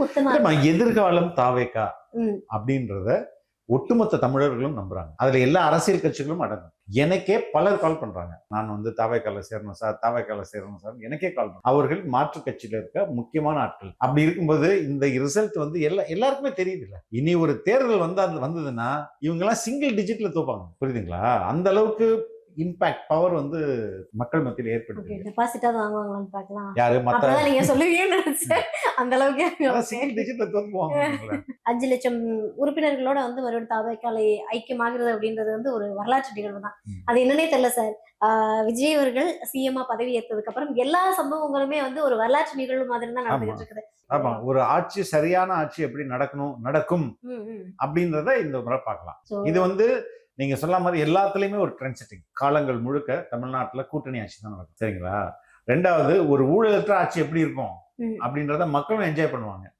ஒட்டுமொத்தமா எதிர்காலம் தாவேக்கா ம். அப்படின்றத ஒட்டுமொத்த தமிழர்களும் நம்புறாங்க. அதுல எல்லா அரசியல் கட்சிகளும் அடங்கும். எனக்கே பலர் கால் பண்றாங்க. நான் தாவேக்கால சேரணும் சார், தாவேக்கால சேரணும் சார், எனக்கே கால் பண்றாங்க. அவர்கள் மாற்று கட்சியில இருக்க முக்கியமான ஆட்கள். அப்படி இருக்கும்போது இந்த ரிசல்ட் எல்லாருக்குமே தெரியுது இல்ல. இனி ஒரு தேர்தல் வந்ததுன்னா இவங்க எல்லாம் சிங்கிள் டிஜிட்ல தோப்பாங்க. புரியுதுங்களா? அந்த அளவுக்கு இம்பாக்ட் பவர் மக்கள் மத்தியில் ஏற்படுது. டெபாசிட்டாவது வாங்குவாங்களான்னு பார்க்கலாம். யாரு அப்பதான் நீங்க சொல்லுவீங்கன்னு நினைச்சேன். அந்த அளவுக்கு சிங்கிள் டிஜிட்ல தோத்துவாங்க. 5 லட்சம் உறுப்பினர்களோட மறுபடியும் தாவேக்காலை ஐக்கியமாகிறது அப்படின்றது ஒரு வரலாற்று நிகழ்வு தான். அது என்னன்னே தெரியல சார். விஜய் அவர்கள் சிஎம்ஆ பதவி ஏற்றதுக்கு அப்புறம் எல்லா சம்பவங்களுமே ஒரு வரலாற்று நிகழ்வு மாதிரி தான் நடந்துகிட்டு இருக்குது. ஆமா, ஒரு ஆட்சி, சரியான ஆட்சி எப்படி நடக்கும் அப்படின்றத இந்த முறை பார்க்கலாம். இது நீங்க சொல்ல மாதிரி எல்லாத்துலயுமே ஒரு ட்ரெண்ட் செட்டிங். காலங்கள் முழுக்க தமிழ்நாட்டுல கூட்டணி ஆட்சி தான் நடக்கும். சரிங்களா? ரெண்டாவது, ஒரு ஊழலற்ற ஆட்சி எப்படி இருக்கும் அப்படின்றத மக்களும் என்ஜாய் பண்ணுவாங்க.